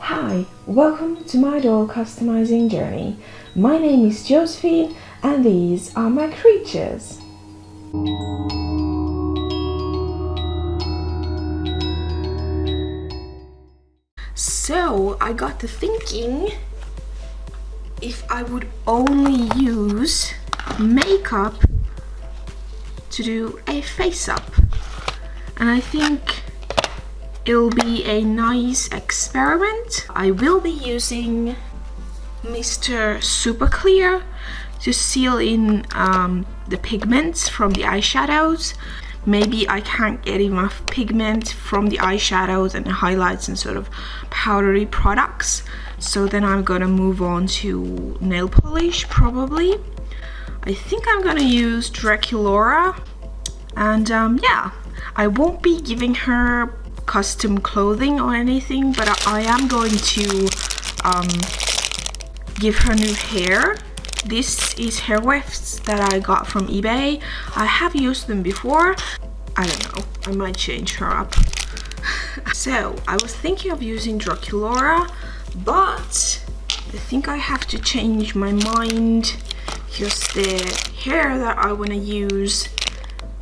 Hi, welcome to my doll customizing journey. My name is Josephine and these are my creatures. So I got to thinking if I would only use makeup to do a face up, and I think it'll be a nice experiment. I will be using Mr. SuperClear to seal in the pigments from the eyeshadows. Maybe I can't get enough pigment from the eyeshadows and the highlights and sort of powdery products, so then I'm gonna move on to nail polish probably. I think I'm gonna use Draculaura, and yeah, I won't be giving her custom clothing or anything, but I am going to give her new hair. This is hair wefts that I got from eBay. I have used them before. I don't know, I might change her up. So I was thinking of using Draculaura, but I think I have to change my mind because the hair that I want to use,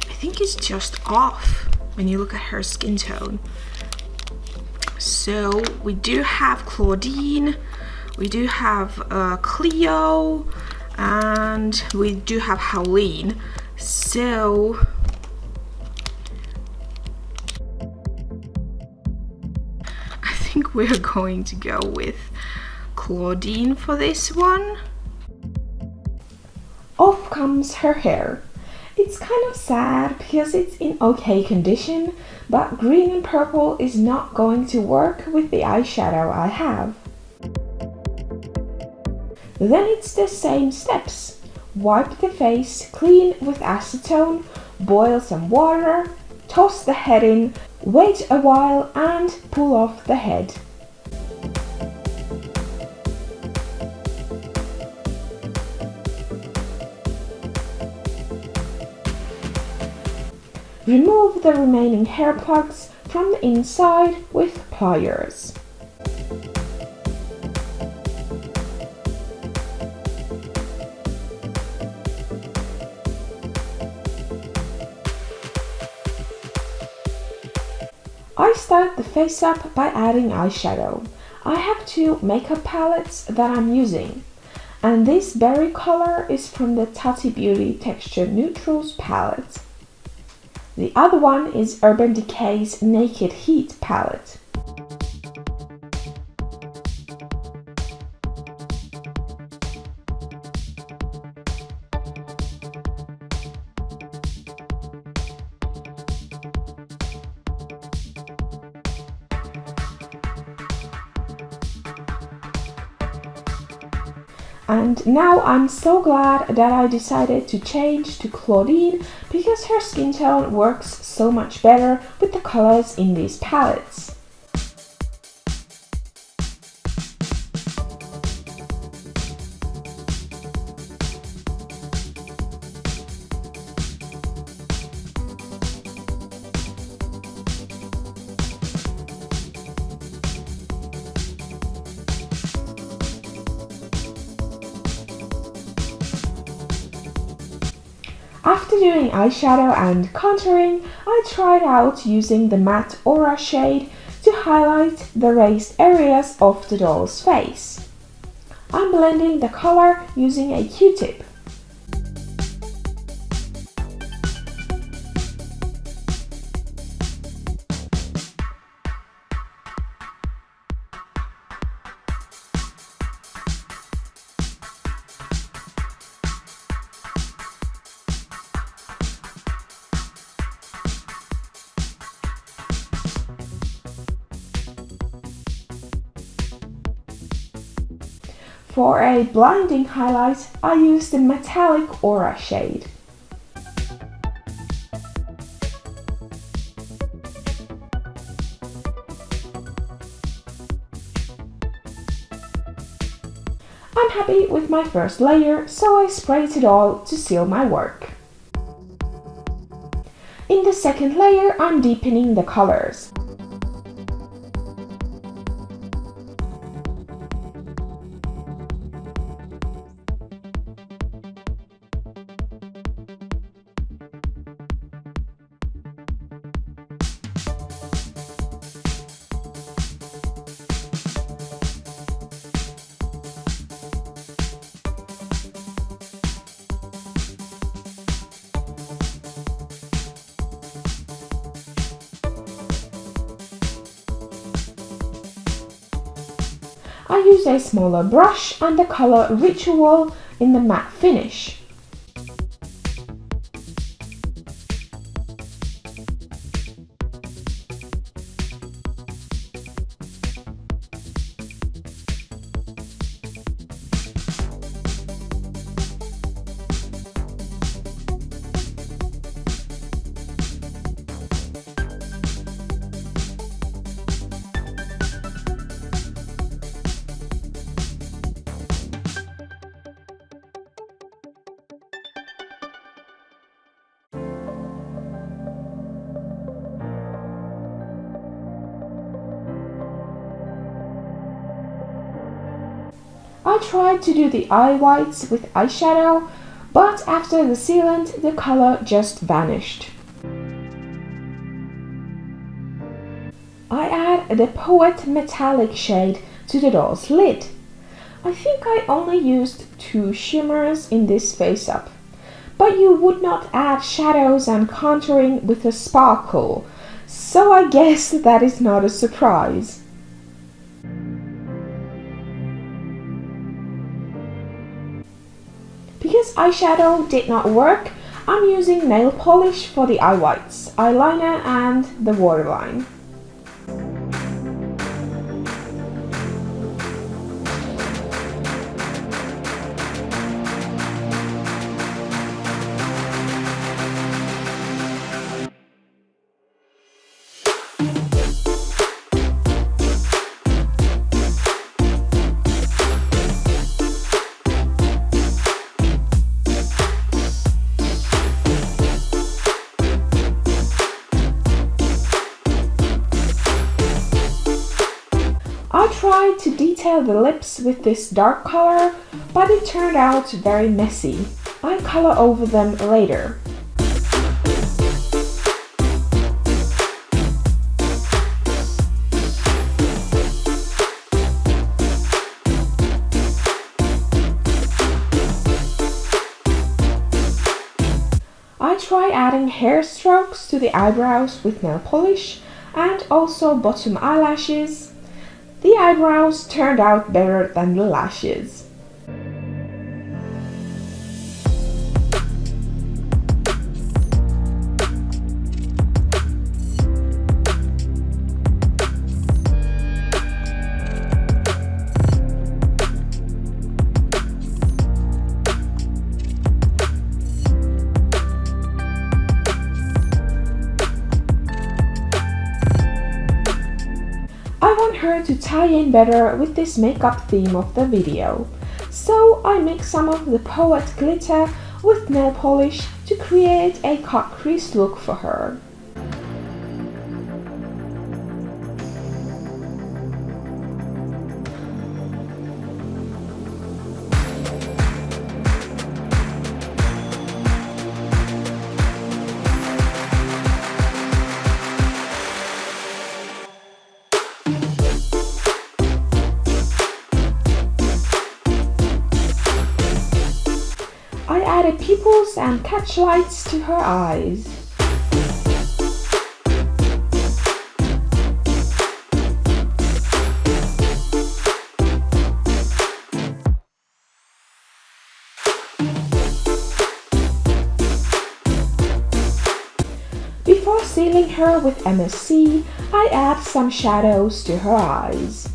I think it's just off when you look at her skin tone. So we do have Claudine, we do have Cleo, and we do have Howleen. So I think we're going to go with Claudine for this one. Off comes her hair. It's kind of sad because it's in okay condition, but green and purple is not going to work with the eyeshadow I have. Then it's the same steps. Wipe the face clean with acetone, boil some water, toss the head in, wait a while and pull off the head. Remove the remaining hair plugs from the inside with pliers. I start the face up by adding eyeshadow. I have two makeup palettes that I'm using, and this berry color is from the Tati Beaty Textured Neutrals palette. The other one is Urban Decay's Naked Heat palette. And now I'm so glad that I decided to change to Claudine because her skin tone works so much better with the colors in these palettes. After doing eyeshadow and contouring, I tried out using the matte Aura shade to highlight the raised areas of the doll's face. I'm blending the color using a Q-tip. For a blinding highlight, I used the metallic Aura shade. I'm happy with my first layer, so I sprayed it all to seal my work. In the second layer, I'm deepening the colors. I use a smaller brush and the color Ritual in the matte finish. I tried to do the eye whites with eyeshadow, but after the sealant, the color just vanished. I add the Poet Metallic shade to the doll's lid. I think I only used 2 shimmers in this face up, but you would not add shadows and contouring with a sparkle, so I guess that is not a surprise. Because eyeshadow did not work, I'm using nail polish for the eye whites, eyeliner and the waterline. I tried to detail the lips with this dark color, but it turned out very messy. I color over them later. I try adding hair strokes to the eyebrows with nail polish and also bottom eyelashes. The eyebrows turned out better than the lashes. I want her to tie in better with this makeup theme of the video, so I mix some of the Poet glitter with nail polish to create a cut crease look for her. I added pupils and catch lights to her eyes. Before sealing her with MSC, I add some shadows to her eyes.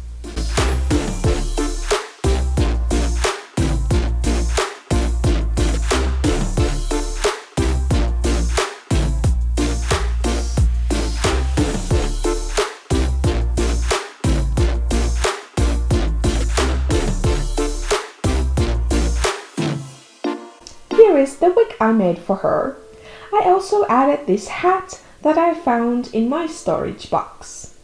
Here is the wig I made for her. I also added this hat that I found in my storage box.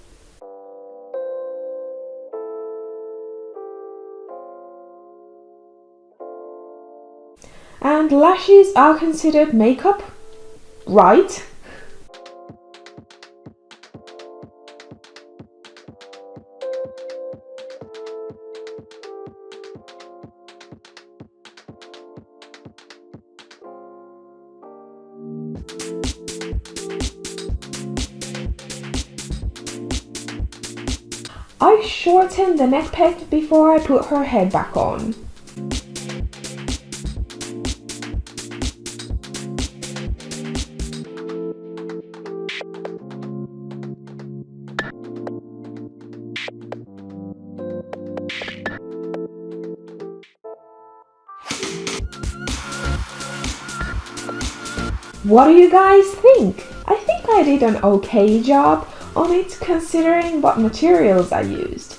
And lashes are considered makeup, right? I shortened the neck peg before I put her head back on. What do you guys think? I think I did an okay job on it considering what materials I used.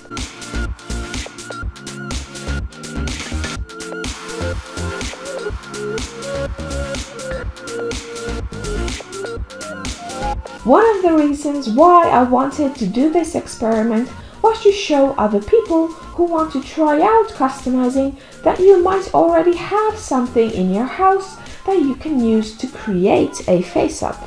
One of the reasons why I wanted to do this experiment was to show other people who want to try out customizing that you might already have something in your house that you can use to create a face-up.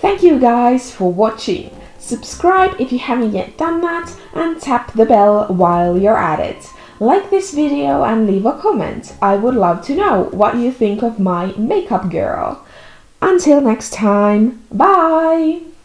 Thank you guys for watching. Subscribe if you haven't yet done that and tap the bell while you're at it. Like this video and leave a comment. I would love to know what you think of my makeup girl. Until next time, bye!